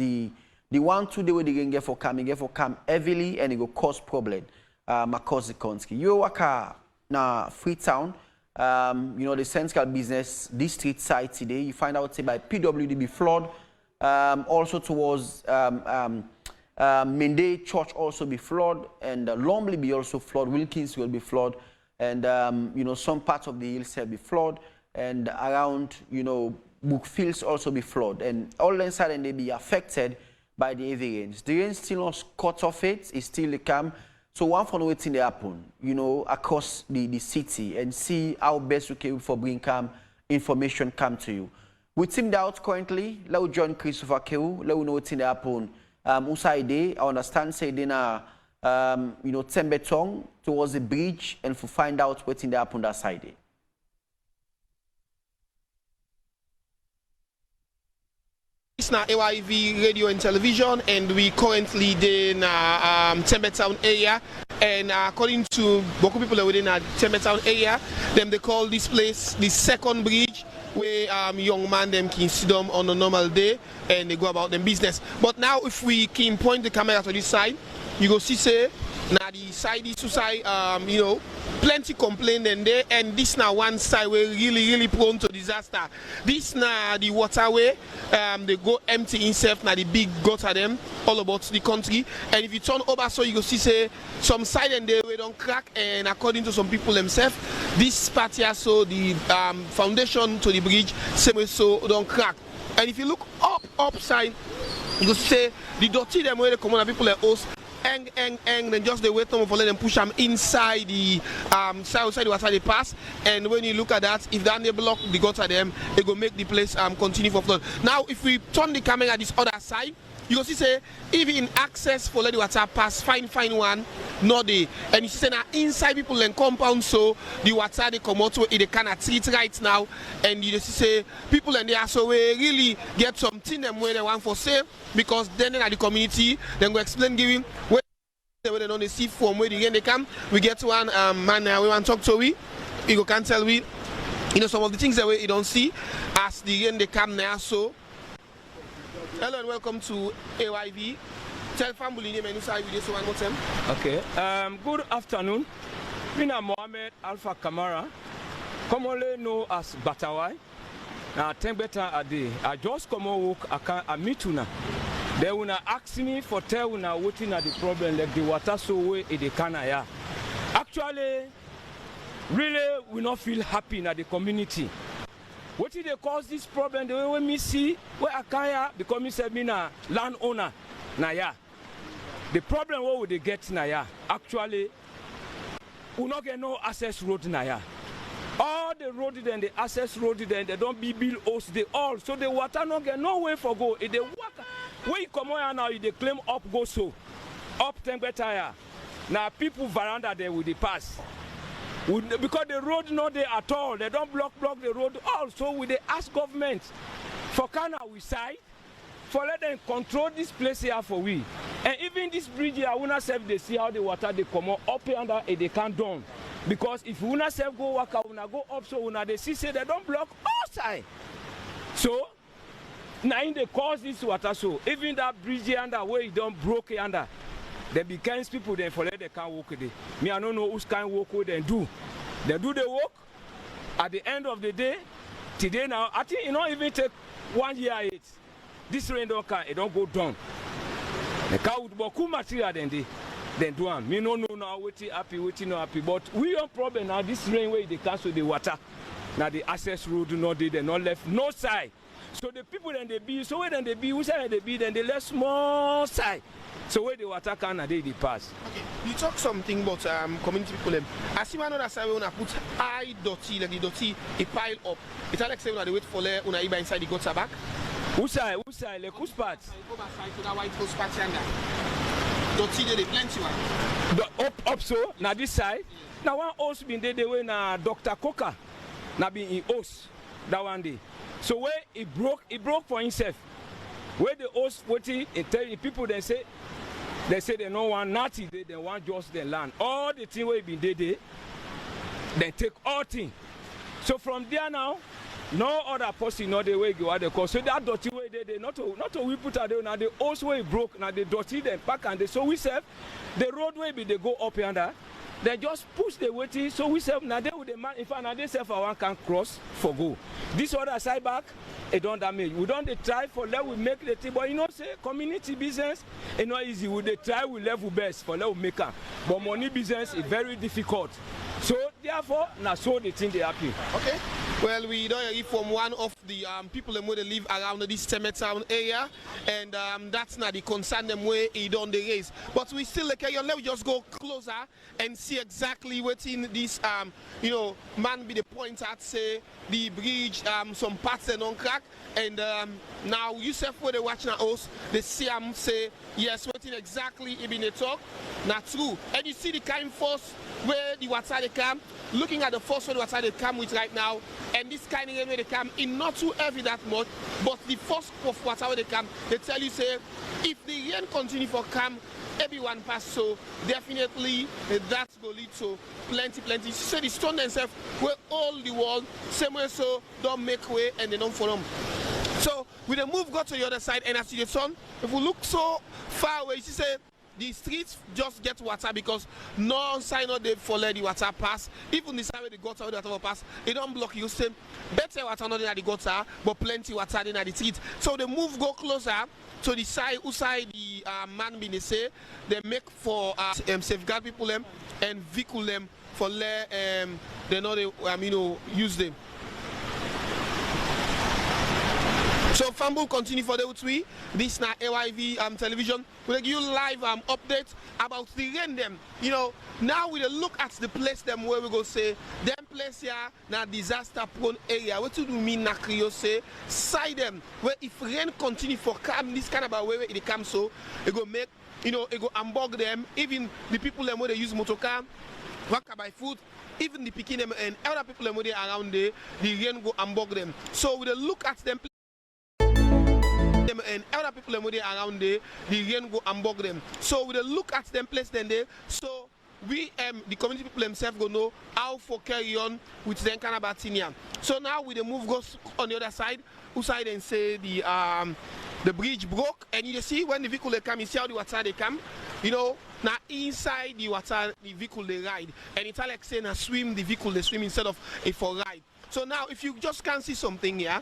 The 1-2 day where they can get for come heavily and it will cause problem across the country. You work na Freetown, you know, the central business district side today. You find out say by PWD be flood, also towards Mende Church also be flood, and Lumley be also flood. Wilkins will be flood, and you know, some parts of the hills will be flood, and around, you know, Brookfields also be flood, and all inside and they be affected by the heavy rains. The rain still not cut off it, it's still come. So one for waiting to happen, you know, across the city and see how best we can for bring information come to you. We teamed out currently. Let us join Christopher Kew. Let us know what's in the happen. Usaide, I understand say they na you know, Tembetong towards the bridge and to find out what's in the happen that side. It's now AYV radio and television, and we currently in Tembetown area. And according to Boku people within the Tembetown area, they call this place the second bridge, where young man them can sit down on a normal day and they go about them business. But now if we can point the camera to this side, you go see say now the side is to side, you know, plenty complaint and there, and this now one side we're really prone to disaster. This now the waterway, they go empty itself now the big gutter them all about the country. And if you turn over so you go see say some side and they don't crack, and according to some people themselves, this part here so the foundation to the bridge same way so don't crack. And if you look upside, you go say the dirty them where the common people like us then just the wait for let them push them inside the outside the water they pass. And when you look at that, if they block the gutter them, they go make the place continue for flood. Now if we turn the camera this other side, you go see say even access for let the water pass fine one no day. And you see say now inside people and compound so the water they come out with they cannot treat right now. And you see say people and they are so we really get something them where they want for sale, because then in the community then go explain giving where they don't see from where they come. We get one man we want to talk to we go can tell we, you know, some of the things that we don't see as the rain they come now. So hello and welcome to AYV. Tell family name and inside video so one more time. Okay. Good afternoon. I'm Mohammed Alpha Kamara, commonly known as Batawai. Now, 10 better a day. I just come on work. I meet you now. They will ask me for tell now what is the problem, like the water so way in the canaya. Actually, really, we not feel happy in the community. What did they cause this problem? The way we see where Akaya because me said me na landowner naya. The problem what would they get naya? Actually, we not get no access road naya. All the road then the access road then they don't be built us they all, so the water not get no way for go. If they walk where you come on now, they claim up go so up 10 better. Now people veranda there with the pass. Because the road not there at all, they don't block the road also. We they ask government for Kana we side for let them control this place here for we. And even this bridge here, we not self they see how the water they come up here under and they can't down. Because if we not self go work out, we not go up so we not they see say they don't block all side. So now in the cause this water so even that bridge here under where it don't broke here under. There becomes people then for let they can't walk there. Me I don't know who's can walk with them do. They do the work. At the end of the day, today now, I think it don't even take 1 year yet. This rain don't come, it don't go down. The car would buy material then do one. Me no know now waiting no happy. But we have problem now. This rain way they cancel the water. Now the access road not there, they not left no side. So the people then they be so where then they be, who side they be, then they left small side. So where the water can they pass. Okay, you talk something about community people. I see one other side where we put high dirty, like the dirty, a pile up. It's like say when they wait for le, when I inside the gutter back. Who side, like whose part? Go back side to that white house part yonder. Dirty there, plenty one. Up so, now this side. Yeah. Now one house been there, they were na Dr. Coca. Now be in house that one day. So where it broke for himself. Where the host waiting and tell the people they say they don't want nothing, they want just the land. All the thing where been there, they take all things. So from there now, no other person no the way go out there cause so that dirty way they not to we put out there now the hose way broke now the dirty then pack and they so we serve the roadway be they go up yonder they just push the waiting so we serve now they with the man in fact now they serve for one can cross for go this other side back it don't damage we don't they try for let we make the thing but you know say community business it's not easy we they try we level best for let we make am but money business is very difficult so therefore now so the thing they happen. Okay. Well, we don't hear from one of the people that live around this Town area, and that's not the concern them way he done the race. But we still carry on. Let me just go closer and see exactly what in this you know man be the point at say the bridge some parts are on crack and now Yusuf where they watching us they see him say yes what in exactly he been the talk not true and you see the kind force where the water they come looking at the force where the water they come with right now and this kind of rain where they come in not too heavy that much but the force of water where they come they tell you say if the rain continue for come everyone pass so definitely that's going to lead to plenty so the stone themselves where all the world same way so don't make way and they don't follow them. So with the move go to the other side and as you the sun if we look so far away you see say the streets just get water because no sign of they follow the water pass even the side where the gutter where the water pass it don't block you same better water not in the gutter but plenty water in the street so the move go closer to the side outside the man being say they make for safeguard people them and vehicle them for let they know they you know use them. So Famble continue for the U3. This now AYV television. We'll give you live update about the rain them. You know, now we look at the place them where we go say them place here now disaster prone area. What do you mean na Creole say side them where if rain continue for come this kind of a way it come so it go make you know it go unbog them even the people them where they use motorcar walk by foot even the picking them and other people them where they around there the rain go unbog them. So we look at them and other people them where they around there the rain go unbog them. So we look at them place then there so we the community people themselves go know how for carry on with them kind of batinia. So now we the move goes on the other side outside and say the bridge broke and you see when the vehicle they come you see how the water they come you know now inside the water the vehicle they ride and it's like saying a swim the vehicle they swim instead of a for ride. So now if you just can't see something here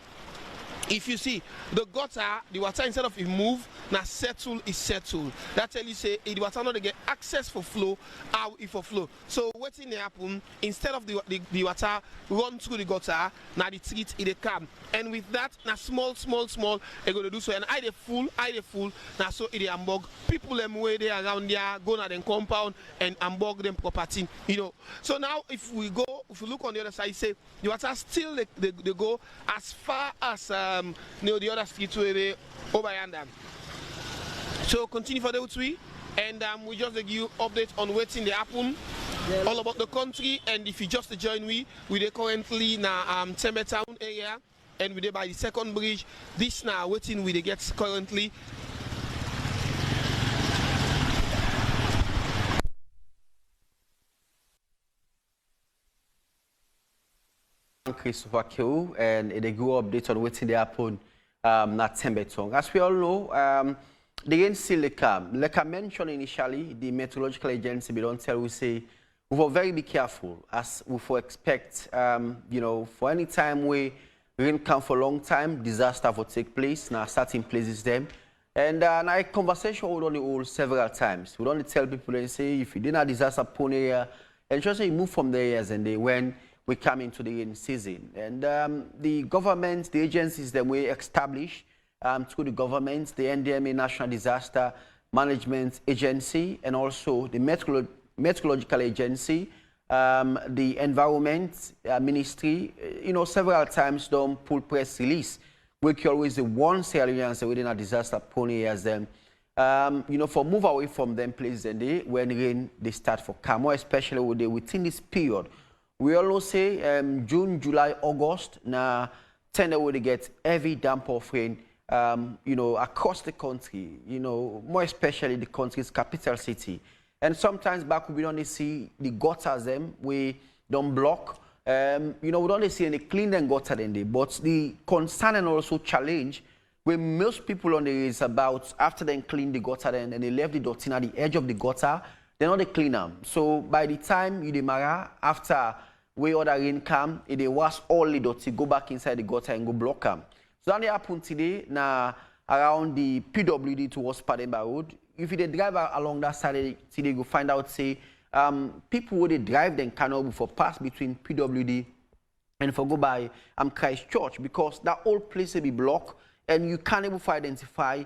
if you see the gutter, the water instead of it move, now settle is settled. That tell you say the water not get access for flow, how it for flow. So what's in the happen instead of the water run through the gutter, now the street it come. And with that, now small, they gonna do so. And I the full, now so it ambog people them way they around there, go na them compound and ambog them property. You know. So now if we look on the other side, say the water still they go as far as you know, the other street where they over yonder. So continue for the U3 and we just give you update on what's in the happen all about the country and if you just join we are currently now Town area and we are by the second bridge this now waiting we get currently. Christopher Q and they go update on what's in the happen at Town. As we all know, the rain still come. Like I mentioned initially, the meteorological agency we don't tell we say we will very be careful as we for expect you know for any time we rain come for a long time, disaster will take place now certain places them. And I conversation with only hold several times. We don't tell people and say if you did not disaster prone area and just say move from the areas and they when we come into the rain season. And the government, the agencies that we establish through the government, the NDMA National Disaster Management Agency, and also the Meteorological Agency, the Environment Ministry, you know, several times don't pull press release. We can always the one areas within a disaster prone areas them, you know, for move away from them places and they when rain they start for come, more especially within this period. We also say June, July, August, now tend to get heavy dump of rain, you know, across the country, you know, more especially the country's capital city. And sometimes back we don't see the gutters them, we don't block you know, we don't see any clean and gutter than they, but the concern and also challenge where most people on there is about after they clean the gutter and they left the dirty at the edge of the gutter, they're not the clean them. So by the time you demara after where other rain come, they wash all the dirty, go back inside the gutter and go block them. So that happened today now around the PWD towards Pademba Road. If you drive along that side today, you find out say people who they drive then cannot for pass between PWD and for go by Christchurch because that whole place will be blocked and you can't able to identify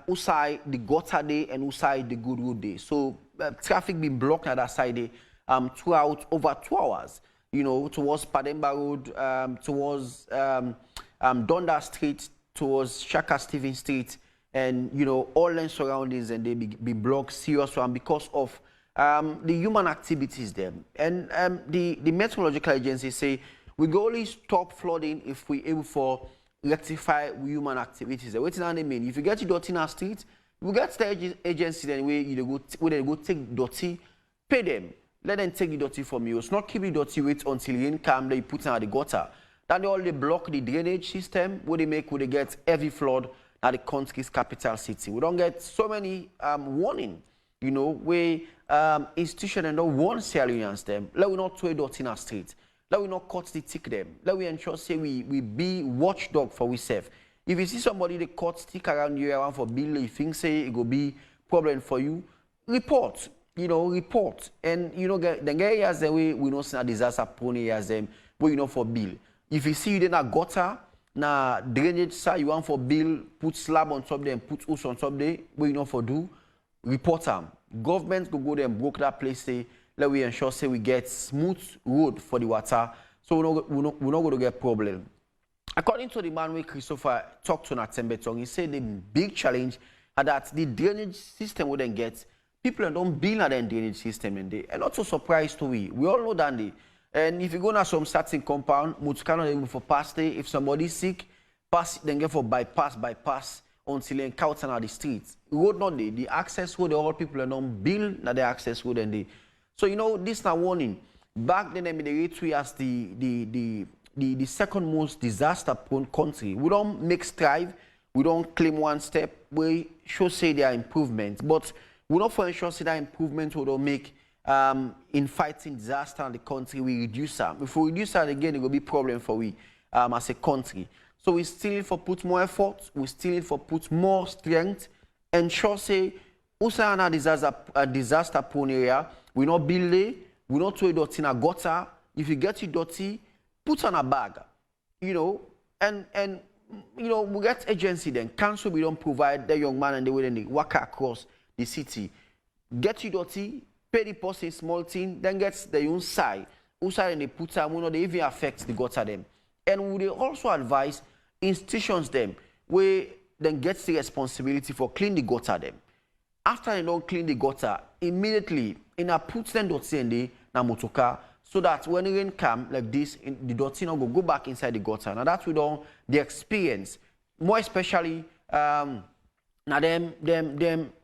who side the gutter day and who side the good road day. So traffic be blocked at that side day throughout over 2 hours. You know, towards Pademba Road, towards Dundas Street, towards Shaka Stephen Street, and you know all the surroundings, and they be blocked serious one because of the human activities there. And the meteorological agency say we go only stop flooding if we able for rectify human activities. What does that mean? If you get dirty in our street, we get the agency then we go take dirty, pay them. Let them take the dirty from you. It's not keep the dirty wait until rain come, they put it out the gutter. Then they all they block the drainage system where they get heavy flood at the country's capital city. We don't get so many warning, you know, where institutions and don't warn Salonians them. Let we not throw dirty in our street. Let we not cut the tick them. Let we ensure say we be watchdog for we safe. If you see somebody they cut stick around you around for bill, you think say it will be problem for you, report. You know, report. And, you know, the areas that we know see a disaster prone areas them, where you know for bill. If you see you then a gutter, na drainage side, you want for bill, put slab on top there and put hose on top there, where you know for do, report them. Government go there and broke that place, say, let we ensure say we get smooth road for the water, so we're not going to get problem. According to the man where Christopher talked to Natembeton, he said the big challenge are that the drainage system wouldn't get. People don't build a drainage system and they are not so surprised to we. We all know that they. And if you go to some certain compound, Mutukano able for pass day. If somebody's sick, pass then get for bypass until they encounter on the streets. Road not they. The access road, the all people are not build na the access road and they. So you know this now warning. Back then they rate we as the second most disaster prone country. We don't make strive, we don't claim one step, we should say there are improvements. But we not for sure say that improvement will make in fighting disaster in the country, we reduce them. If we reduce that again, it will be a problem for we as a country. So we still need for put more effort, we still need for put more strength, and sure say, also in a disaster prone area, we not build it, we not throw it dirty in a gutter. If you get it dirty, put on a bag, you know, and you know, we get agency then. Council, we don't provide the young man and the way they walk across the city. Get you dirty, pay the person small thing, then gets the inside and they put them, you know, they even affect the gutter them. And we also advise institutions them where then gets the responsibility for clean the gutter them. After they don't clean the gutter, immediately in a put them dirty in the na motoka, so that when rain come like this, the dirty now go back inside the gutter. Now that's with all the experience, more especially now them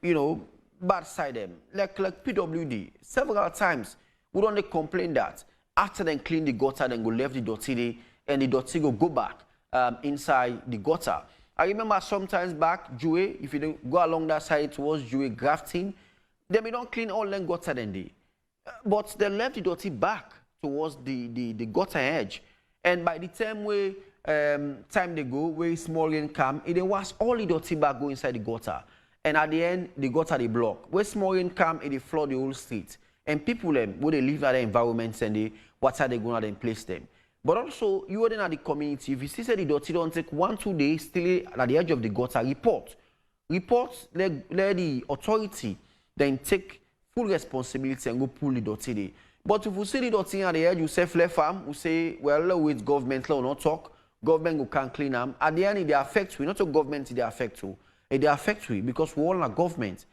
you know bad side them like PWD several times we don't complain that after they clean the gutter then go left the dirty there, and the dirty go back inside the gutter. I remember sometimes back Jue, if you go along that side towards Jue Grafting, then we don't clean all them gutter then they. But they left the dirty back towards the gutter edge. And by the time time they go, where small rain come, it was all the dirty back go inside the gutter. And at the end, the gutter they block. Where small rain come, it flood the whole street. And people where they live at the environments and the water they go out and place them. But also, you are in the community, if you see say the dirty don't take 1-2 days still at the edge of the gutter, report. Let the authority then take full responsibility and go pull the dirty there. But if we see the dirty at the edge, you say left farm, we say, well, with government law, not talk, government go can't clean them. At the end, they affect we, not a government, they affect you. They affect we because we all are government.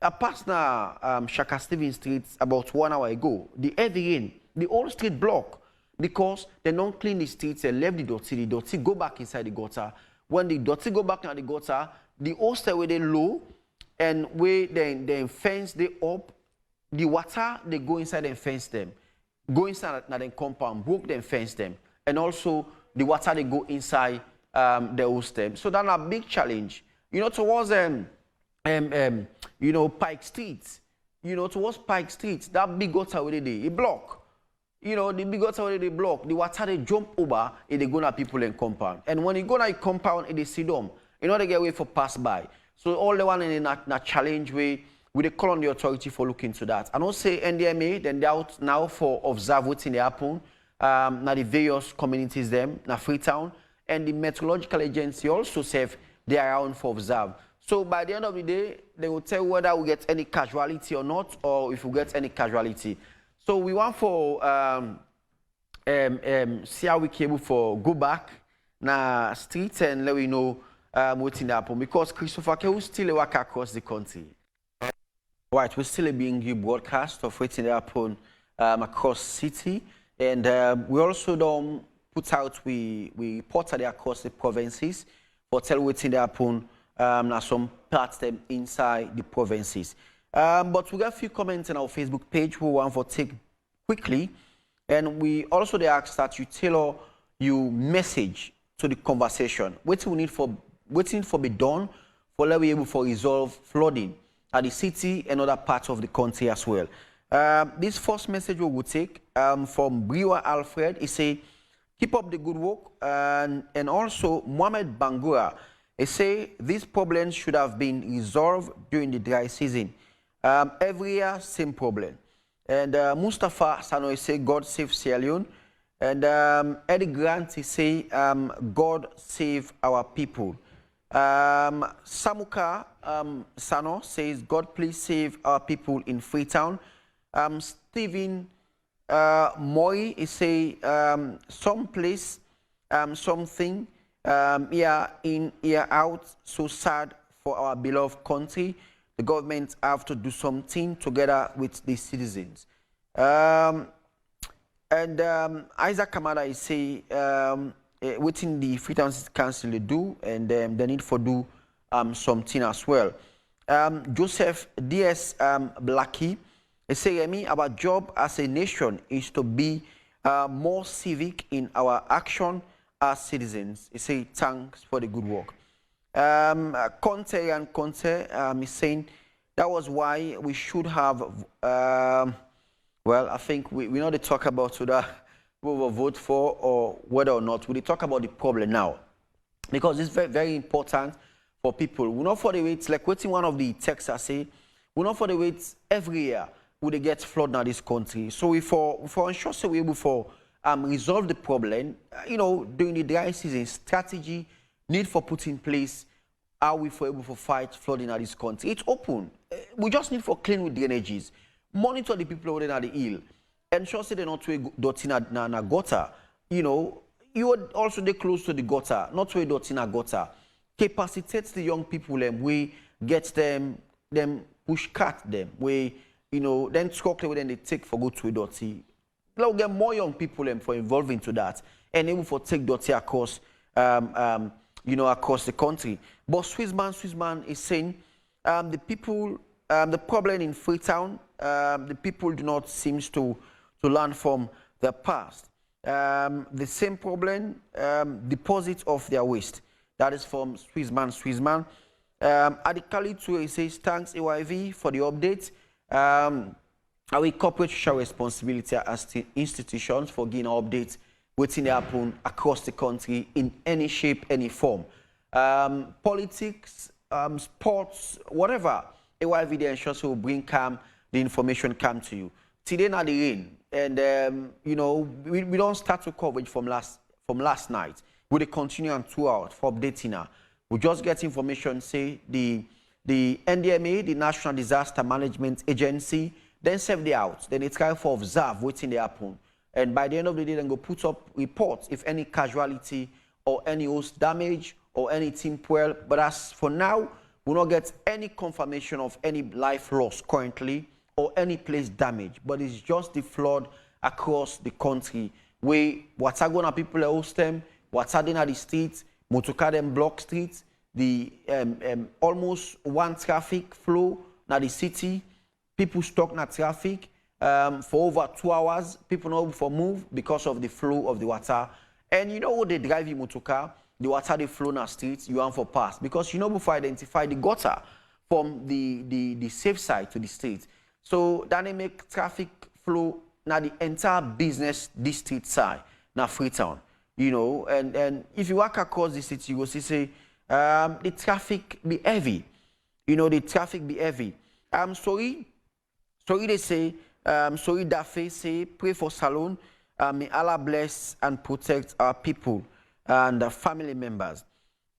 I passed now Shaka Stephen Street about 1 hour ago. The heavy rain, the whole street block because they don't clean the streets and left the dirty go back inside the gutter. When the dirty go back in the gutter, the whole stairway they low and where they fence they up. The water, they go inside and fence them. go inside na the compound, broke them, fence them, and also the water they go inside the host them. So that's a big challenge. You know, towards you know, Pike Street, you know, towards Pike Street, that big gutter where they block. You know, the big gutter where they block, the water they jump over, and they go na people in compound. And when you go na compound, they sit down. You know, they get away for pass by. So all the one in a challenge way, we they call on the authority for looking into that. And also NDMA, then they're out now for observe what's in the happen. Now the various communities them, now Freetown, and the meteorological agency also say they are around for observe. So by the end of the day, they will tell whether we get any casualty or not, or if we get any casualty. So we want for see how we can able for go back na streets and let we know what's in the happen, because Christopher Kewu still work across the country. Right, we're still being you broadcast of what's in the happen across city, and we also don't put out we report across the provinces for tell what's in the happen. Now some parts them inside the provinces. But we got a few comments on our Facebook page we want to take quickly, and we also they ask that you tailor your message to the conversation. What we need for waiting for be done for let we able for resolve flooding at the city and other parts of the country as well. This first message we will take from Brewer Alfred. He say, keep up the good work, and also Mohamed Bangura. They say these problems should have been resolved during the dry season. Every year, same problem. And Mustafa Sano, he say, God save Sierra Leone. And Eddie Grant, he say, God save our people. Samuka Sano says, God please save our people in Freetown. Stephen Moy, he say, someplace, something, year in, year out, so sad for our beloved country. The government have to do something together with the citizens. And Isaac Kamada is say, within the Freetown Council they do, and they need for do something as well. Joseph D.S. Blackie, they say, our job as a nation is to be more civic in our action as citizens. He say thanks for the good work. Conte and Conte is saying that was why we should have well, I think we know they talk about whether we will vote for or whether or not. We talk about the problem now, because it's very, very important for people. We know for the wait, like waiting one of the texts I say, we know for the wait every year would they get flood in this country. So we for ensure so we're able for resolve the problem, you know, during the dry season, strategy need for put in place how we for able to fight flooding in this country. It's open. We just need for clean with drainages, monitor the people over there at the hill, ensure so they're not too dirty na gutter. You know, you would also they close to the gutter, not too dirty na gutter. Capacitate the young people them, we get them push cut them, we, you know, then scope then they take for good to dirty. We'll get more young people for involved into that and able for take dirty across, you know, across the country. But Swissman is saying the people, the problem in Freetown, the people do not seem to learn from the past. The same problem, deposit of their waste. That is from Swissman. Adikali too, he says, thanks AYV for the update. Our corporate social responsibility as institutions for giving updates what's in the happen across the country in any shape, any form. Politics, sports, whatever. AYV ensures will bring the information come to you. Today now the rain, and you know we don't start to coverage from last night. We continue on 2 hours for updating now. We just get information. Say the NDMA, the National Disaster Management Agency, then serve the out. Then it's kind of observe what's in the happen. And by the end of the day, then go put up reports if any casualty or any host damage or any team well. But as for now, we don't get any confirmation of any life loss currently or any place damage. But it's just the flood across the country where what's going on people host them, what's happening at the streets, motorcar them block streets, the almost one traffic flow now the city. People stuck in traffic, for over 2 hours. People not able to move because of the flow of the water. And you know what they drive in motor car, the water they flow in the streets, you want for pass. Because you know before identify the gutter from the safe side to the street. So that they make traffic flow now the entire business district side, now Freetown. You know, and if you walk across the city, you will see say the traffic be heavy. You know, the traffic be heavy. Sorry they say, sorry Dafe say, pray for Salone. May Allah bless and protect our people and our family members.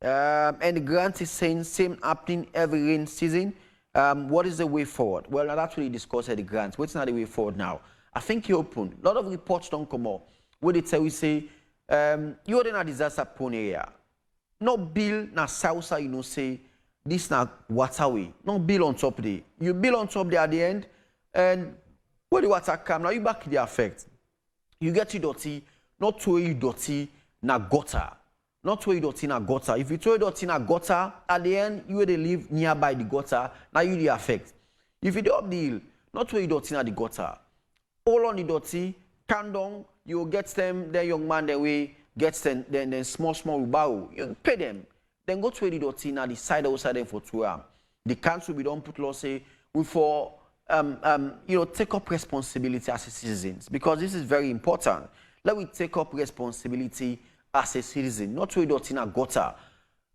And the grant is saying same happening every rain season. What is the way forward? Well, now that's what we discussed at the grant. What's not the way forward now? I think you open. A lot of reports don't come out. What they tell we say, you're in a disaster prone area. No bill na south you know say this na waterway. No bill on top there. You bill on top there at the end, and when the water come, now you back the effect. You get you dirty, not to you dirty na gutter. Not to you dirty na gutter. If you throw you dirty na gutter, at the end, you will live nearby the gutter, now you the effect. If you do up the hill, not to you dirty na the gutter. All on the dirty, can down, you will get them, the young man the way, gets them, then small wheelbarrow. You pay them. Then go to the dirty na the side outside them for 2 hours. The council we don't put law say we for you know, take up responsibility as a citizens, because this is very important. Let we take up responsibility as a citizen, not to dirty in a gutter.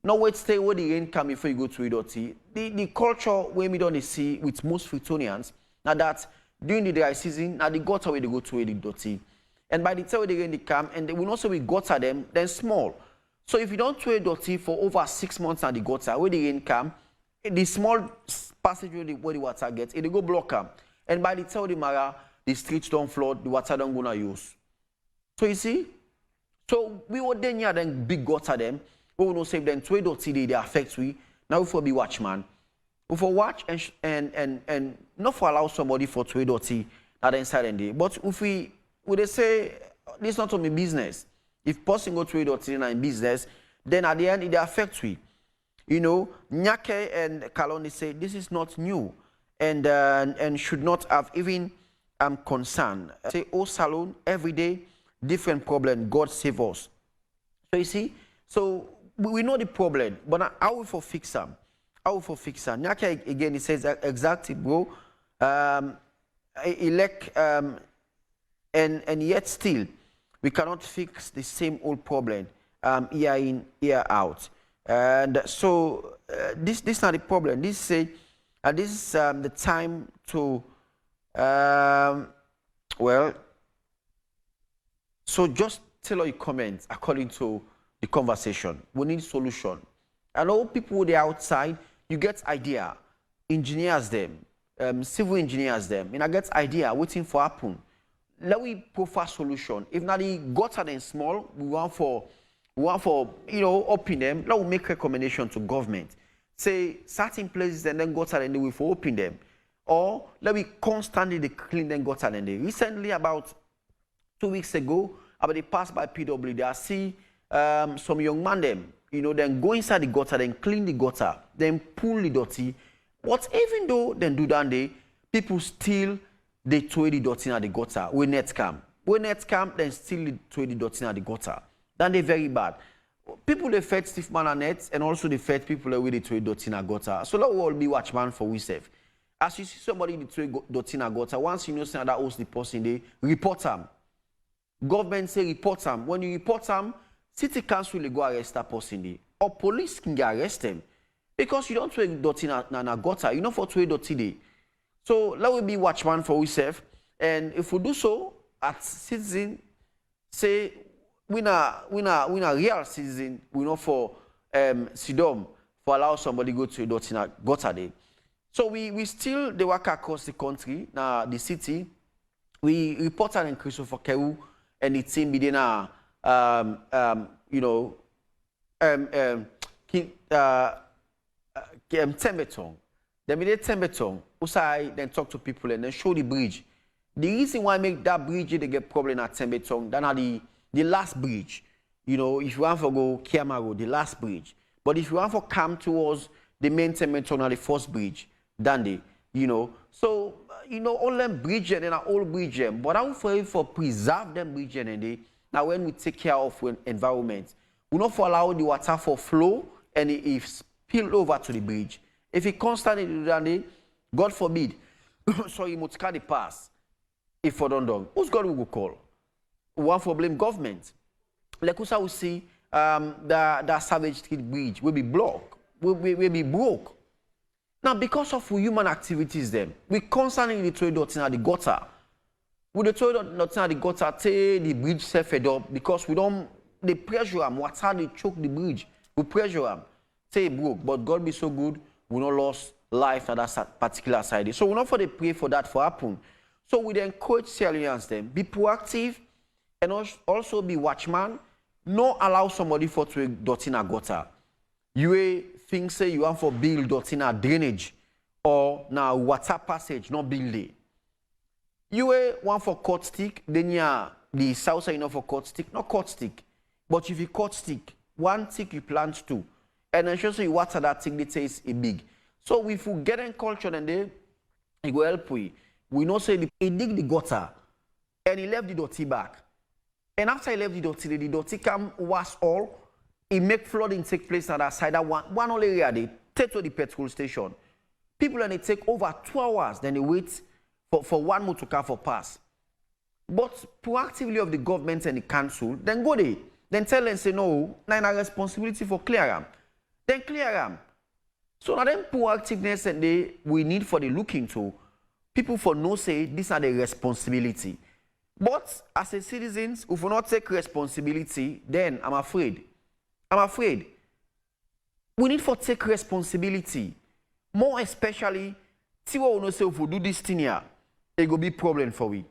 No wait stay where the rain come before you go to dirty. The culture where we don't see with most Freetonians, now that during the dry season, now the gutter where they go to the dirty. And by the time the rain they come, and they will also be gutter them, then small. So if you don't throw dirty for over 6 months at the gutter, where the rain come, the small passage where the water gets, it go block them. And by the time the streets don't flood, the water don't gonna use. So you see, so we were then here then big gutter them. We will not save them 2 dirty they affect we. Now we for be watchman. We for watch and not for allow somebody for 2 dirty that inside and day. But if we would they say this is not only business. If person go 2 dirty in business, then at the end it affects we. You know, Nyake and Kaloni say this is not new and should not have even concern. Say, oh Salone, every day, different problem. God save us. So you see, so we know the problem, but how we for fix them? How we for fix them? Nyake again, he says exactly, bro. Elect and yet still we cannot fix the same old problem year in, year out. And so this is not the problem. This say this is the time to well. So just tell all your comments according to the conversation. We need solution. I know people who are outside. You get idea, engineers them, civil engineers them. And I get idea waiting for happen. Let we prefer solution. If not the gutter then small, we want for you know open them. Let we make recommendation to government. Say certain places and then gutter and they will for open them, or let we constantly clean them gutter and they. Recently, about 2 weeks ago, about they passed by PW, they see some young man them, you know, then go inside the gutter, then clean the gutter, then pull the dirty. But even though then do that day, people still they throw the dirty in the gutter. When net come, then still they throw the dirty in the gutter. Then they very bad. People they fed stiff man and nets, and also they fed people that they throw dirty in a gutter. So let we all be watchman for we safe. As you see somebody they throw dirty in a gutter, once you know that host the person, they report them. Government say report them. When you report them, city council will go arrest that person there, or police can arrest them because you don't throw dirty in a gutter. You know for throw dirty there. So let we be watchman for we safe, and if we do so, as citizen, say we not real citizen. We not for Sidom for allow somebody go to a dirty in a gutter there. So we still they work across the country now the city. We report an increase for Kewu and the team be there you know Tembetong. Then we did Tembetong. Usai then talk to people and then show the bridge. The reason why I make that bridge they get problem at Tembetong than at the last bridge. You know, if you want to go Kiama Road, the last bridge. But if you want to come towards the main Tembetong or the first bridge, then they, you know. So you know, all them bridge and then old bridge them. But how for preserve them bridge and now when we take care of environment, we not for allow the water for flow and it spill over to the bridge. If it constantly do that, God forbid, so you must the pass. If for don't, who's God will call? One for blame government. Like we see the Savage Street Bridge will be blocked, will be broke. Now, because of human activities, them we constantly throw it in the gutter. We throw it in the gutter, till the bridge self fed up because we don't. They pressure them. What's how they choke the bridge? We pressure them. Say it broke, but God be so good, we not lost life at that particular side. So we not for they pray for that for happen. So we encourage Salians them be proactive and also be watchman. No allow somebody for to dot in a gutter. You think say you want for build dot in a drainage or now water passage, not build it. You want for cut stick, then you the south side for cut stick, not cut stick. But if you cut stick, one stick you plant two. And then show you water that thing that is a big. So if we get in culture and they it will help we. We know say he dig the gutter and he left the dirty back. And after he left the dirty come wash all. It make flooding take place on that side. That one whole area they take to the petrol station. People and they take over 2 hours. Then they wait for one motor car for pass. But proactively of the government and the council, then go there. Then tell them say no, now a responsibility for clear them. Then clear them. So now then proactiveness and we need for the look into people for no say these are the responsibility. But as a citizens, if we not take responsibility, then I'm afraid. We need to take responsibility. More especially, see what we know say if we do this thing here, it will be problem for we.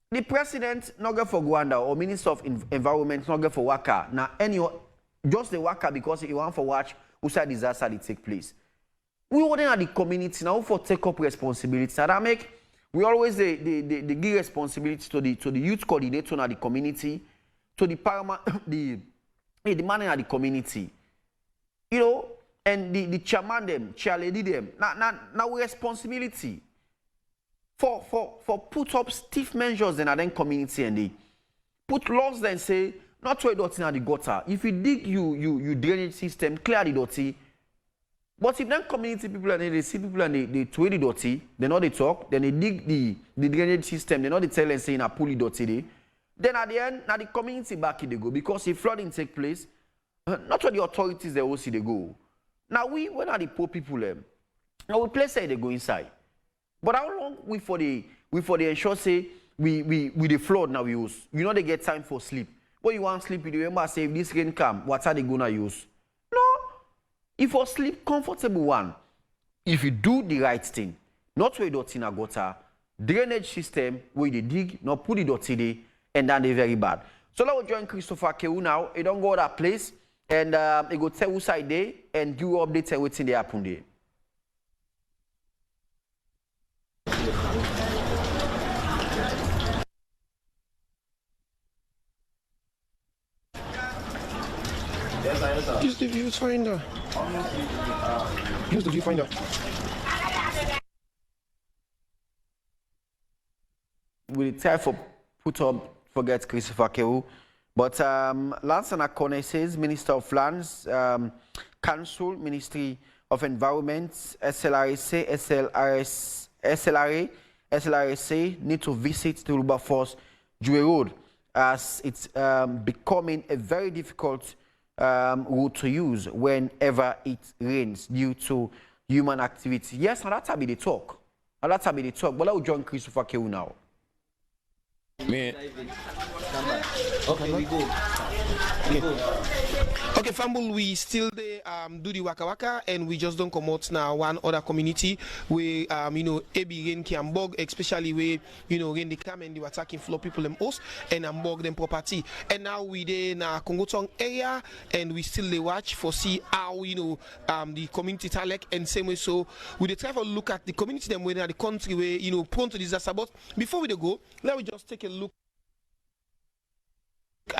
The president not go for Rwanda or Minister of Environment not go for Waka. Now just the Waka because he want for watch outside disaster they take place. We want at the community now for take up responsibility. And that make we always they give responsibility to the youth coordinator at the community, to the paramount the man in the community, you know, and the chairman them, chairlady them. Now responsibility for put up stiff measures in the community and they put laws then say not throw dirty in the gutter. If you dig you drainage system, clear the dirty. But if then community people and they see people and they throw the dirty, they know they talk, then they dig the drainage system, they know they tell and say in a pull the dirty there. Then at the end, now the community back in they go because if flooding take place, not all the authorities they will see they go. Now when are the poor people now we place say they go inside. But how long we for the ensure say we the flood now we use? You know they get time for sleep. But you want sleep, you remember say if this rain come, what are they gonna use? No. If you sleep comfortable one, if you do the right thing, not where dirty in a gutter, drainage system where they dig, not put the dirty there. And then they're very bad. So now we join Christopher Kewu now. He don't go to that place and he go tell who side there and give you updates and what's in the happen there. Use the viewfinder. Use the viewfinder. We'll try for put up. Forget Christopher Kewu. But Lance Akone says, Minister of Lands, Council, Ministry of Environment, SLRA need to visit the Wilberforce Jewel Road as it's becoming a very difficult route to use whenever it rains due to human activity. Yes, and that's how the talk. But I will join Christopher Kewu now. Me. Okay, we go. Okay, Fambul, we still do the waka waka, and we just don't come out now. One other community where Ebi rain can bog, especially where rain they come and they were attacking floor people them house and bog them property. And now we in Kongotong area, and we still they watch for see how the community talek and same way. So we try to look at the community them where the country where prone to disaster. But before we go, let me just take a look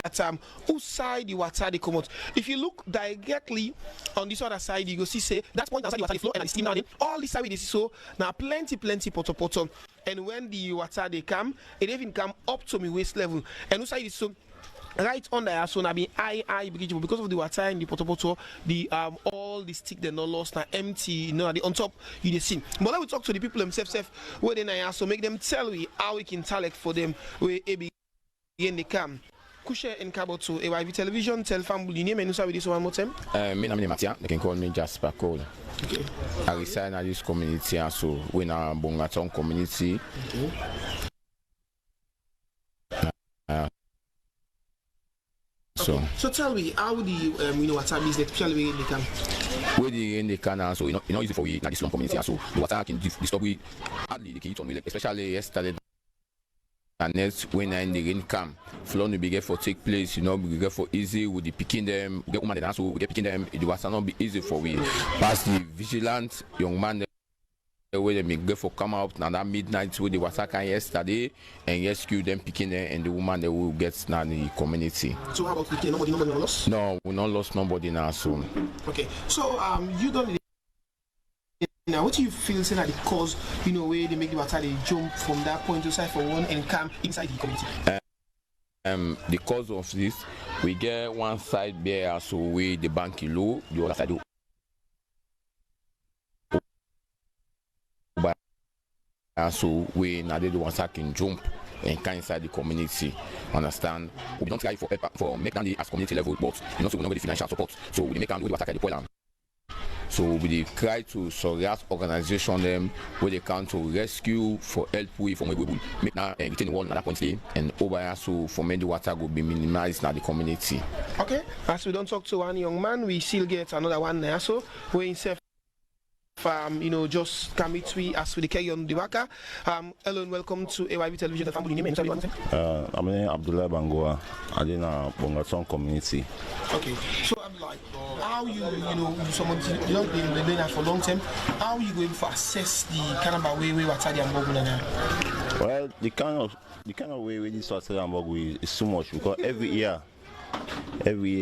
at whose side the water they come out. If you look directly on this other side, you go see say that point outside the water the flow and the steam now. All this side we see so now plenty poto. and when the water they come, it even come up to my waist level. And also it is so right under here, so now be high because of the water in the poto, the all the stick they not lost now empty, you know, the on top you dey see. But let we talk to the people themselves where they now, so make them tell we how we can talk for them where they begin they come. Kushe and Cabo to AYV television, tell family name and with this one more time. My name is Mattia, they can call me Jasper Cole. Okay. I reside in this community, so we in a Bongaton community. Okay. So tell me how the water business, especially when they come. Where the in the canal, so you know easy for we in this slum community, so the water can disturb we hardly they can eat on we, especially yesterday. And next when in the rain come, flood will be get for take place, you know, we get for easy with the picking them, we get woman and so we get picking them, it was not be easy for we. Past the vigilant young man where they get for come out now that midnight with the water can yesterday and rescue them picking them and the woman that will get now the community. So how about picking? Nobody lost? No, we not lost nobody now soon. Okay. So you don't now, what do you feel saying that the cause, where they make the water they jump from that point to side for one and come inside the community? The cause of this, we get one side there, so we the bank low, the other side. So we now the water can jump and come inside the community. Understand? We don't try for make them as community level, but so we don't get the financial support. So we make them do the water the point. So we try to surround organization them where they come to rescue for help with from where we will make now retain the wall at that point there and over here so for many water will be minimized in the community. Okay. As we don't talk to one young man, we still get another one there so we himself just come meet we as we carry on the waka. Hello and welcome to AYV television. I'm name Abdullah Bangoa. I'm in a Bongaton community. Okay, so Abdullah, how someone you don't been doing that for a long time. How are you going to assess the kind of way water the Ambog now? Well, the kind of way we this water the Ambog is so much because every year we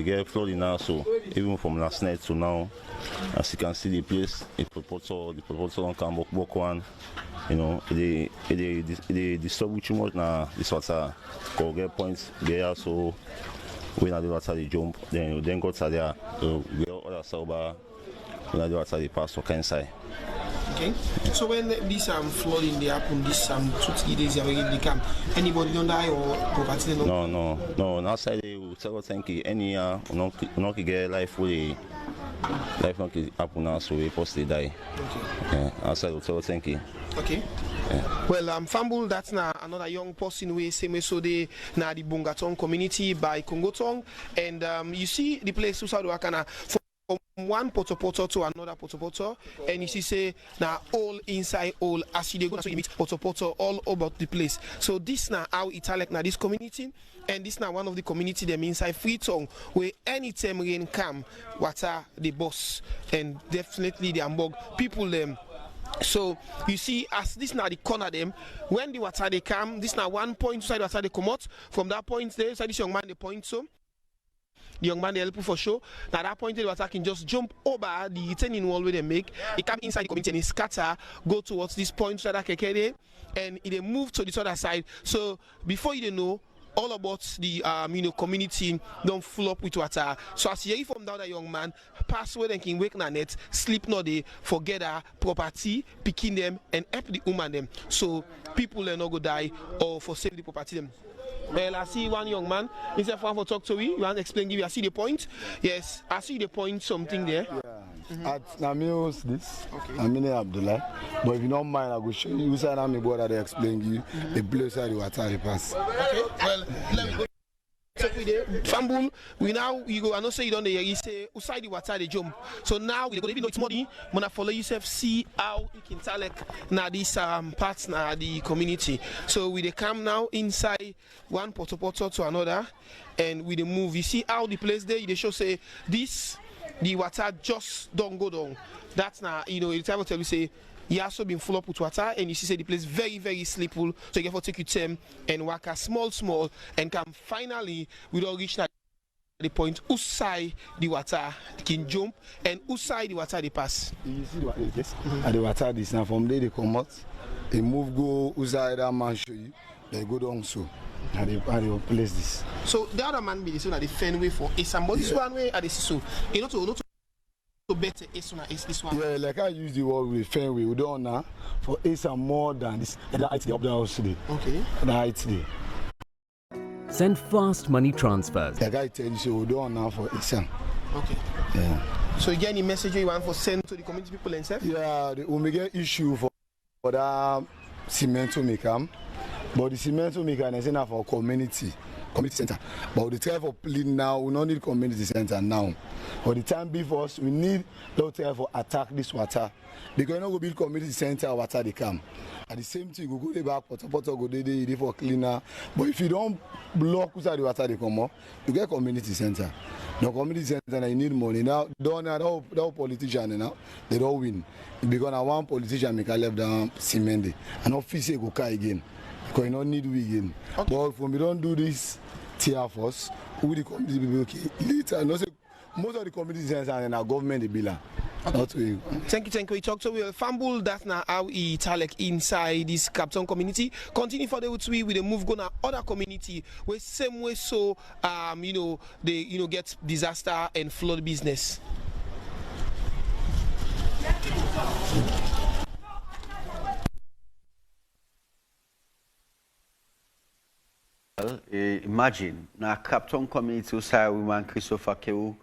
get flooding now. So even from last night to now. As you can see, the place, the proposal don't come back one. They disturb too much now. This water, go get points there. So when the water they jump, then go to there. So we all other sober. When the water they pass to inside. Okay. So when this flooding they happen, this 2-3 days they come. Anybody don't die or property? No. Outside they will tell thank you. Any not get life fully. Life not happen now, so we post they die. Okay. Yeah, outside will tell thank you. Okay. Yeah. Well, Fambul, that's now another young person we same so they now the Bongaton community by Kongotong, and you see the place Usadu Wakana from one poto to another poto, and you see say now all inside all as you go to meet poto all over the place. So this now how it's like now this community. And this now one of the community them inside Freetown where anytime rain come, water the boss and definitely the Ambog people them. So you see as this now the corner them when the water they come, this now one point side water they come out from that point there. So this young man they point so. The young man they help for sure. Now that point the water can just jump over the retaining wall where they make. It come inside the community and it scatter, go towards this point so that keke and it move to this other side. So before you know all about the community don't fill up with water. So as you hear from down that young man, pass where they can wake na net, sleep no day, forget our property, picking them and help the woman them. So people will not go die or for save the property them. Well, I see one young man. Instead of one for talk to me, you want to explain? Give you. I see the point. Yes, I see the point. Something there. Yeah. Now me host this. Okay. I'm in Abdullah. But if you don't mind, I will show you. Side on the board that they explain you the place where the water they pass. Okay. Well, let me go. Fambul, we now you go. I know say you don't hear. You say outside the water they jump. So now we go. Even know it's money. Wanna follow yourself. See how you can tell like now these parts now the community. So we they come now inside one poto to another, and we they move. You see how the place there. They show say this the water just don't go down. That's now it's time to tell you say. He also been full up with water, and you see the place very, very slippery. So you have to take your time and walk a small, and come finally we don't reach that the point usai the water can jump and usai the water they pass. You see what it is? And the water this now from there they come out, they move go usai that man show you, they go down so. And they place this. So the other man be this one at the Fenway for Isam, but this one way at the so you know to better is this one. Yeah, like I use the word with Fenway, we don't know for Isam more than this. The height up there house today. Okay. The height today. Send fast money transfers. Like I tell you, so we don't know for Isam. Okay. Yeah. So you get any message you want for send to the community people themselves? Yeah, the Omega issue for that cement to make come. But the cement we can is enough for community center. But the time for pleading now, we don't need community center now. For the time before us, we need low time for attack this water. Because you know we build community center water they come. At the same thing, we go there back, Potopoto go there for cleaner. But if you don't block the water they come up, you get community center. The community center you need money. Now don't that politician now, they don't win. Because now one politician make a left down cement and office go car again. Because you don't need we again. Okay. But if we don't do this tear force, who the community people okay? Later, no say most of the community centers and our government they belong. Okay. Thank you. We talk to we fumble that now how it like inside this Captain community. Continue for the with the move gonna other community where same way so they get disaster and flood business. Imagine now Captain community usai woman Christopher Kewu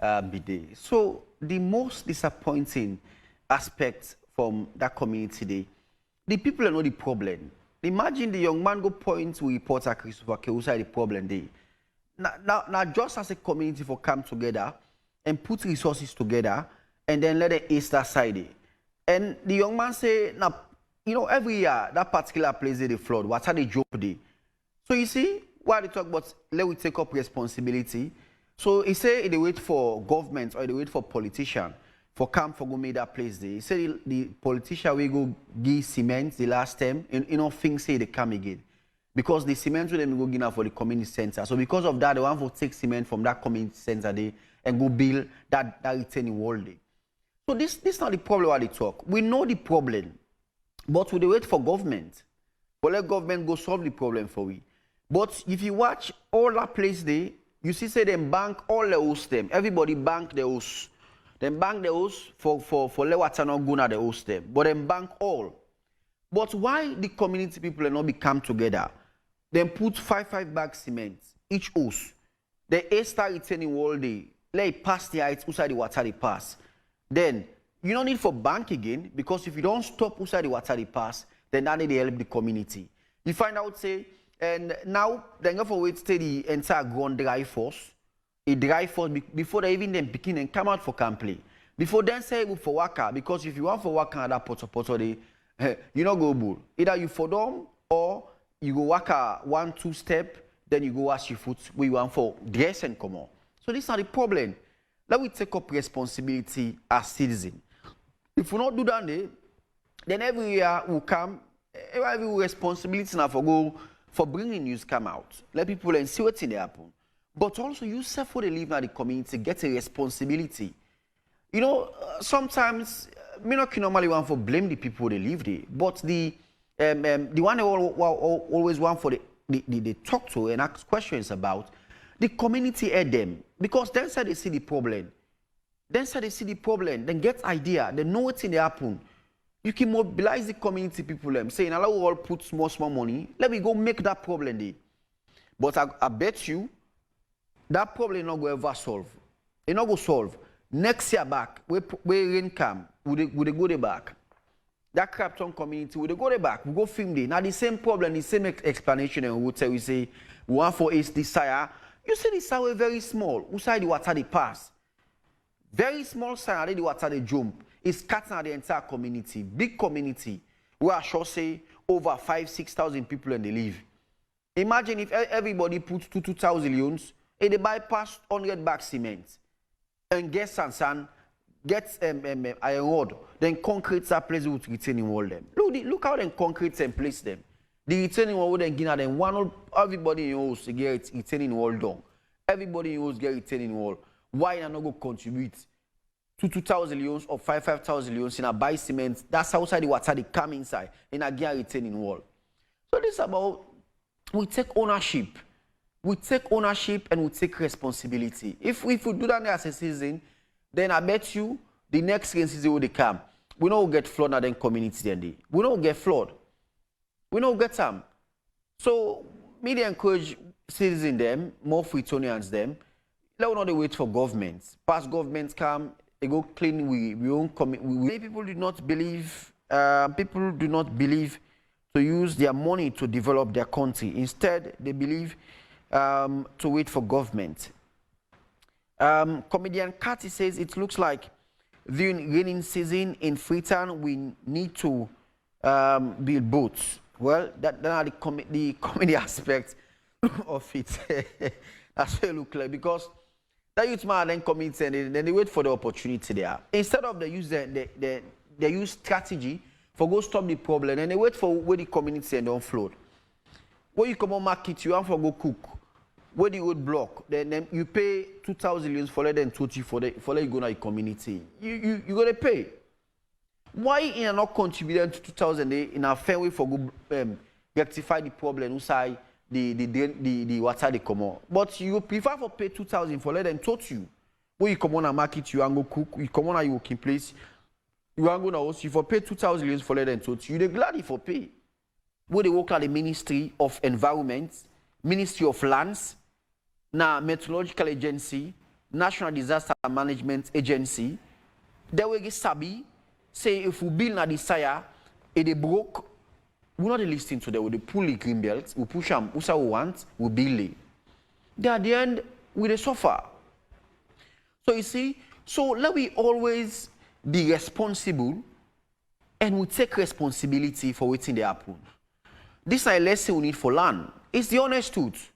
bide. So the most disappointing aspect from that community day, the people know the problem. Imagine the young man go point to reporter Christopher Kewu usai the problem day. Now just as a community for come together and put resources together and then let the ace that side. And the young man say now every year that particular place they flood. What are the job day? So you see, while they talk about let we take up responsibility. So he say they wait for government or they wait for politician for come for go make that place there. He say the politician will go give cement the last time and things say they come again. Because the cement will them go give for the community center. So because of that, they want to take cement from that community center there and go build that retaining wall there. So this is not the problem while they talk. We know the problem, but we wait for government. But let government go solve the problem for we. But if you watch all that place there, you see say them bank all the host them. Everybody bank the host. Them bank the host for let water not go na the host them. But them bank all. But why the community people not be come together? Then put 5 bags cement each host. The A-star retaining wall day. Let it pass the heights outside the water they pass. Then you don't need for bank again because if you don't stop outside the water they pass, then that they help the community. You find out say. And now, they go for wait to the entire ground dry force. A dry force before they even then begin and come out for camp play. Before then say for waka, because if you want for waka at that poto they you not go bull. Either you for them or you go waka 1-2 step, then you go wash your foot where you want for dress and come on. So this is not the problem. Let we take up responsibility as citizens. If we not do that, then every year will come, every responsibility now for bringing news come out. Let people and see what's in the happen. But also you self for the live in the community, get a responsibility. Sometimes me not normally want to blame the people they live there, but the one they always want for they talk to and ask questions about, the community heard them. Because then say they see the problem. Then get idea, they know what's in the happen. You can mobilize the community people saying, allow all put small money. Let me go make that problem there. But I bet you that problem is not going to ever solve. It's not going to solve. Next year back, where rain come, would they go there back? That Clapton community, would they go there back? We go film there. Now the same problem, the same explanation, and we tell we say, we want for is desire. You see this are very small. Outside the water they pass. Very small side, the water they jump. It's cutting the entire community, big community, where I shall say over 5,000-6,000 people and they live. Imagine if everybody puts 2,000 leones, and they bypass 100 bags cement, and get sand, get iron rod, then concrete that place with retaining wall them. Look how they concrete and place them. The retaining wall then give them everybody in your house to get retaining wall down. Everybody knows get retaining wall. Why not go contribute to 2,000 leons or 5,000 leons in a buy cement? That's outside the water they come inside in a gear retaining wall. So this is about we take ownership. We take ownership and we take responsibility. If we do that as a season, then I bet you the next rain season will come. We don't get flood and then community then. We don't get flood. We don't get them. So media encourage citizens them, more Freetonians them. Let us not wait for governments. Past governments come, they go clean. We won't commit. People do not believe. People do not believe to use their money to develop their country. Instead, they believe to wait for government. Comedian Cathy says it looks like during rainy season in Freetown we need to build boats. Well, that's the comedy aspect of it. That's what it looks like, because that youth man then commits and then they wait for the opportunity there. Instead of they use strategy for go stop the problem and they wait for where the community and don't float. When you come on market, you have to go cook. Where the road block, then you pay 2,000 leons for let them 20 for let you go to the community. You gotta pay. Why you not contributing to 2,000 in a fair way for go rectify the problem inside the water they come on? But you prefer for pay 2,000 for let them touch you. When you come on a market, you and go cook. You come on a working place. You are going to host you for pay 2,000 leons for let them touch you. They're glad for pay. Where they work at the Ministry of Environment, Ministry of Lands, na Meteorological Agency, National Disaster Management Agency, they will get sabi, say if we build na desire, if they broke, we're not listening to them. We pull the green belt, we push them, we want, we build it. They at the end, we suffer. So you see, so let we always be responsible and we take responsibility for what's in the happen. This is a lesson we need for land. It's the honest truth.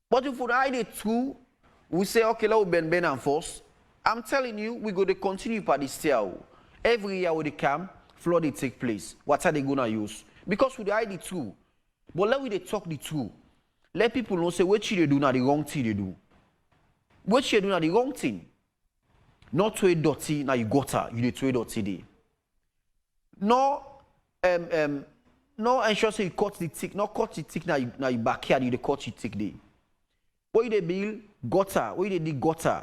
But if we hide it through, we say, okay, let me bend and force. I'm telling you, we go to continue by this year. Every year when they come, flood it take place. What are they going to use? Because we hide it through. But let we talk the truth. Let people know, say, what they do now, the wrong thing they do. What they do now, the wrong thing. Not to a dirty, now you gutter, you to a dirty day. No, no ensure say you cut the tick, not cut the tick now you backyard, you cut the tick day. What you build gutter, what you dig gutter,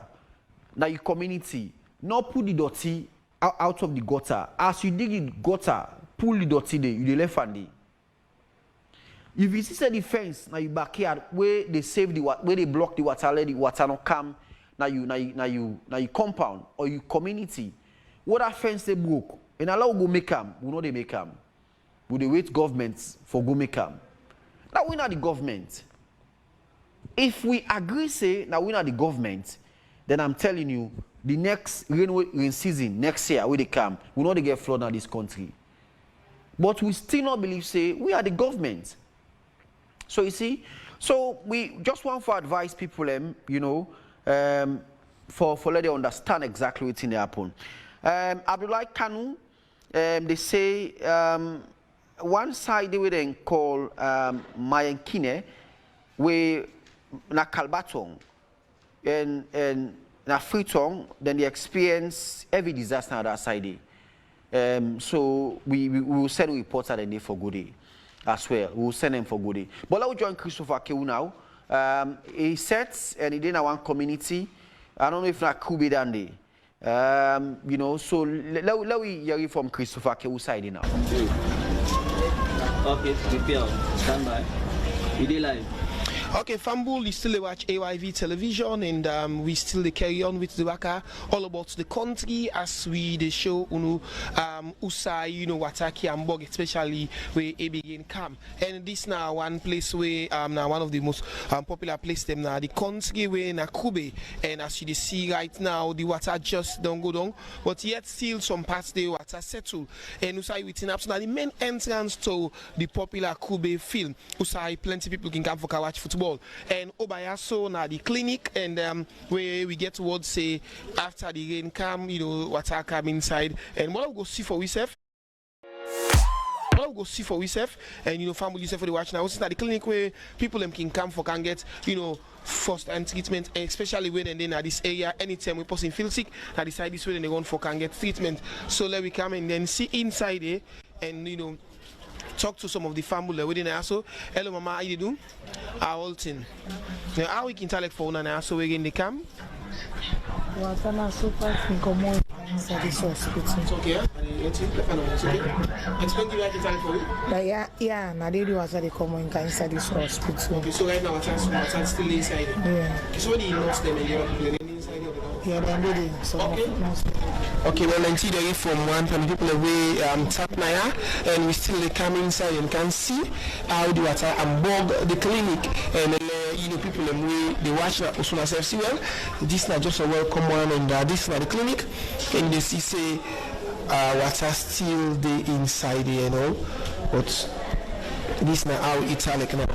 now your community, not put the dirty out of the gutter. As you dig the gutter, pull the dirty day, you left hand day. If you see the fence now your backyard where they save the where they block the water, let the water not come now you compound or your community. What that fence they broke, and allow go make them, we know they make them. We dey wait governments for go make them. Now we not the government. If we agree say now we not the government, then I'm telling you, the next rain season next year when they come, we know they get flood in this country. But we still not believe say we are the government. So you see, so we just want to advise people, you know, for let them understand exactly what's in the happen. Abdullah Kanu, they say one side they will then call Mayankine, where na Kalbatong and na Freetown, then they experience every disaster on that side. So we will send reports at the day for good day as well. We will send them for good day. But let me join Christopher Kewu now. He sets and he did one community. I don't know if not Kube Dande. You know, so let we hear it from Christopher Kewu side now. Okay, prepare. Stand by. We did live. Okay, Fambul is still watch AYV television, and we still carry on with the waka all about the country as we show Usai, you know, Wataki and Bog, especially where it begin come. And this now one place where now one of the most popular place them now the country where na Kube, and as you see right now the water just don't go down, but yet still some parts the water settle. And Usai within absolutely the main entrance to the popular Kube film. Usai plenty people can come for watch football. And Obayaso na the clinic, and where we get towards say after the rain come, you know, water come inside, and what I'll go see for ourselves. we go see for yourself and family yourself for the watch now. Also at the clinic where people can come for can get first and treatment, especially when and then at this area anytime we person feel sick, I decide this way and they go for can get treatment. So let we come and then see inside there and talk to some of the family within there. So hello mama, how you do? All thing. Now how we can tell for now so we in the camp. Well, I'm super more inside this hospital. It's okay. It's okay. Explain to me how to tell for you. Yeah, now they do as they come inside this hospital. Okay, so right now what's still inside. Yeah. So when you lost them and you're inside of the yeah, they're ready. So okay, well, I see there from one from people away tap naya, and we still come inside and can see how the water and bog the clinic and people away they watch that also myself see well. This is not just a welcome one and this is not the clinic, and they see say water still the inside there, but this now how italic now.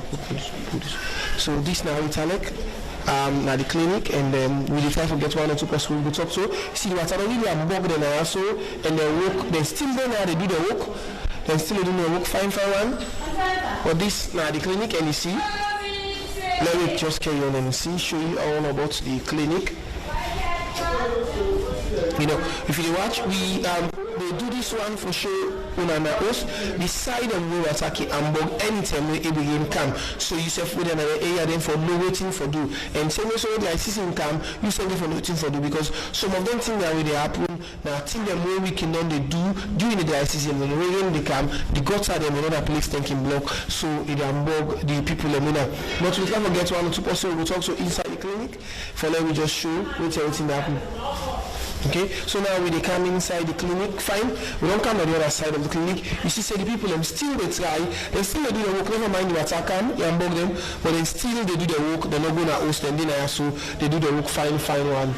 So this now italic. At the clinic, and then we try to get 1 or 2 persons we talk to. See what I really am bugged and also, and they work. They still don't know how they do the work. They still do the work. Fine one. But this now the clinic, and you see. Let me just carry on and see. Show you all about the clinic. If you watch, we do this one for sure. On our house, the side of we attacking and bug anytime we begin come. So you say with another area then for no waiting for do. And same way so like system come, you say for no waiting for do because some of them think that way they happen. Now think them way we can done they do during the dry season when rain they come, the gutter them another place thinking block. So it bug the people But we can't forget 1 or 2 persons we talk to inside the clinic. For now we just show what's everything that happen. Okay, so now they come inside the clinic, fine. We don't come on the other side of the clinic. You see, say the people them still they try, they still they do the work. Never mind the attack them, you unbug them, but then still they do the work. They're not gonna host them dinner, so they do the work fine one.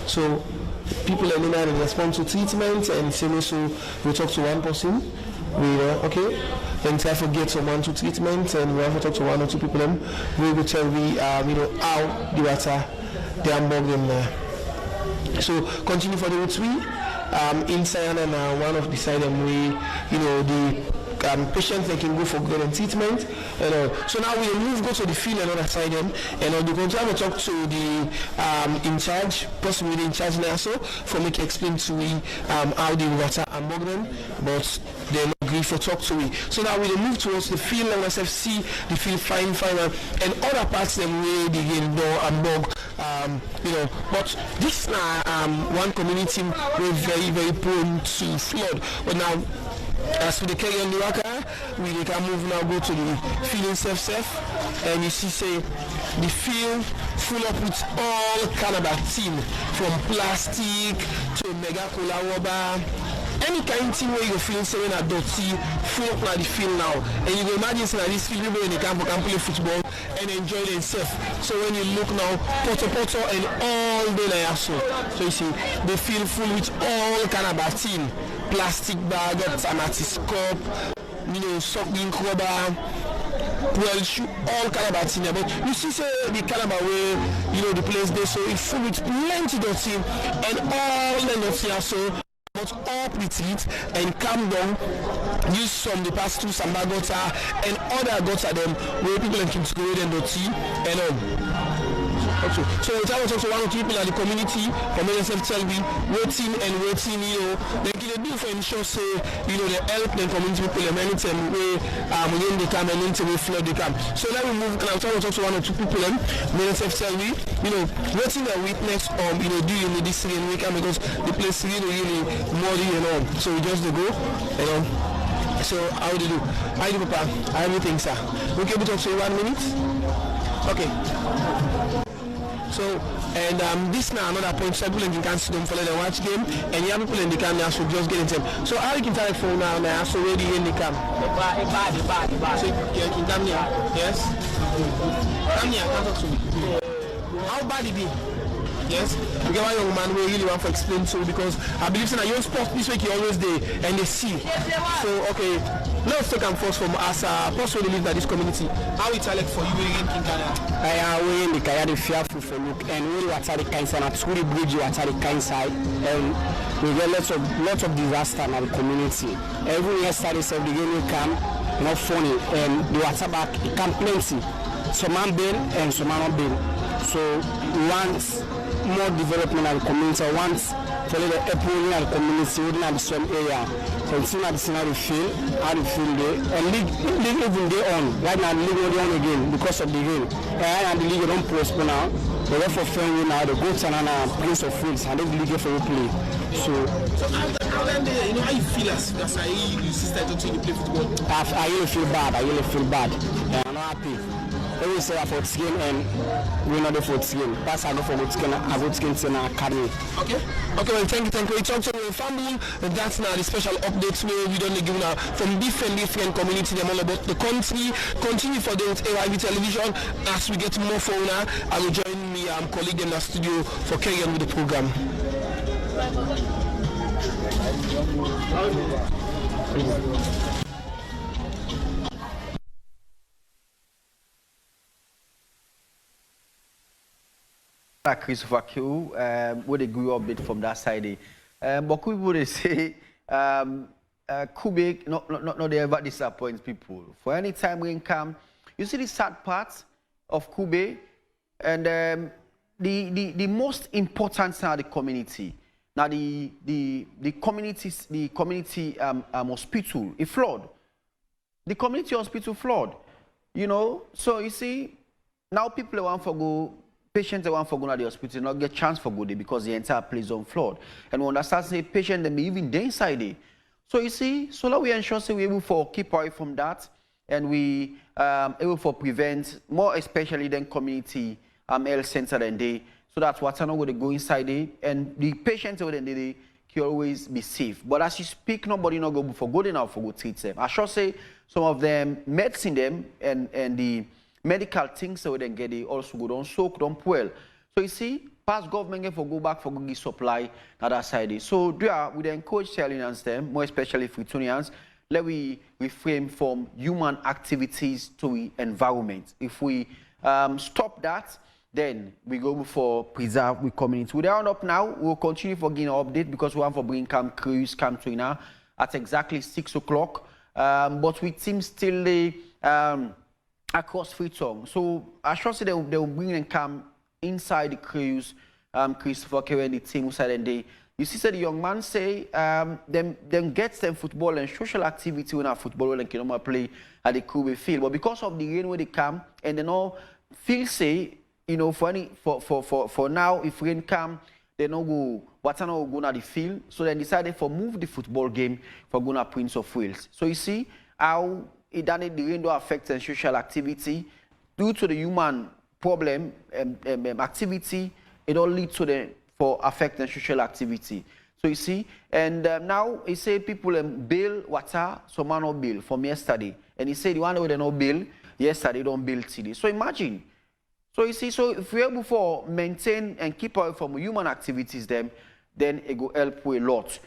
So people are they respond to treatment and same so we talk to one person. Okay, then try to get someone to treatment and we have to talk to 1 or 2 people. Them we will tell how the water they unbug them. So continue for the route 3 inside and one of the side and we the patients they can go for good treatment so now we move go to the field and other side and we continue to talk to the in charge person with in charge now so for me to explain to we how the water and bug them but they not agree for talk to me so now we move towards the field and myself see the field fine and other parts them way they get door and bug but this one community we're very very prone to flood but now as we carry on the worker, we can move now go to the field itself and you see say the field full up with all kind of tin from plastic to mega cola rubber any kind of thing where you feel saying a dirty full up like the field now and you can imagine say this field people in the camp can play football and enjoy themselves so when you look now poto and all day like so you see the field full with all kind of tin plastic bag, tamatis cup, sucking rubber, well shoe, all kind of things. But you see say the caliber way, the place there, so it's full with plenty of things and all the nothing so but up with it and calm down, use some the past two samba gutter and other gutter them where people can go and dirty and okay. So I was also 1 or 2 people in the community from NSF tell me waiting, they can do for ensure say, they help the community people and anytime within the camp and anytime we flood the camp. So now we move and I was talking to 1 or 2 people and NSF tell me, waiting a witness doing this rain weekend because the place really muddy and all. So we just go, So how do you do? How do you Papa? Everything sir. Okay, we talk to you 1 minute? Okay. So, and this now another point, so people can see them follow the watch game, and you have people in the camp now, so just get into them. So, how you can tell for now, so ready in the camp? So, you can come here, yes? Come here, come talk to me. How bad it be? Yes? Because one young man we really want to explain to because I believe that your sport this week you always there and they see. So, okay, let's take them first from us, person who live in this community. How it's like for you in Kinkana? I am in the Kaya, the fearful for look, and we water the kind side, at school bridge, you water the kind side, and we get lots of disaster in the community. Every yesterday, so the game come, not funny, and the water back, it come plenty. Some man bail and some man not bail. So we want more development in the community. We want for the people in the community within the same area. Continue to see how they feel there, and league even there on. Right now, the league on again because of the rain. And the league don't prosper now. They went for friendly now. They go to another Prince of Wales and they league for play. So how you feel as you started to play football? I really feel bad. I'm not happy. We say I for skin and we not for skin. That's I go for good skin. I go skin in our academy. Okay, well, thank you. We talk to the family. That's now the special updates where we don't give now from different community. Them all about the country. Continue for the AYV television as we get more phone now. I will join me colleague in the studio for carrying on with the program. Christopher Q, where they grew up a bit from that side. But people they say Kube not they ever disappoint people. For any time we come, you see the sad part of Kube, and the most important thing of the community. Now the community hospital, it flood. The community hospital flood. You know, so you see, now people want to go. Patients that want to go to the hospital not get chance for go there because the entire place on flood. And we understand say patients them even there inside there. So you see, so that we ensure say we able for keep away from that, and we able for prevent more especially than community health center than they, so that's what's not going to go inside there, and the patients over there they can always be safe. But as you speak, nobody not go for good enough for go treat them. I should say some of them medicine them and the medical things so then get it also go don't soak, don't well. So you see, past government get for go back for good supply na that side. So we encourage Salians them, more especially Freetonians, let we refrain from human activities to the environment. If we stop that, then we go for preserve the community. We round up now. We'll continue for getting an update because we want for bring camp cruise camp to now at exactly 6 o'clock. But we team still across Freetown. So I should say they will bring them camp inside the cruise. Christopher Kerr and the team inside and they. You see, the young man say them gets them football and social activity when our football and can play at the Kube field. But because of the rain where they come and they know feel say, you know, for now, if rain come, they no go what's not go to the field. So they decided for move the football game for going to Prince of Wales. So you see how it done the rain do affect the social activity due to the human problem activity. It all leads to the for affecting social activity. So you see, and now he say people bill water, so man no bill from yesterday, and he said the one where they no bill yesterday don't bill today. So imagine. So you see, so if we're able to maintain and keep away from human activities, then it will help a lot.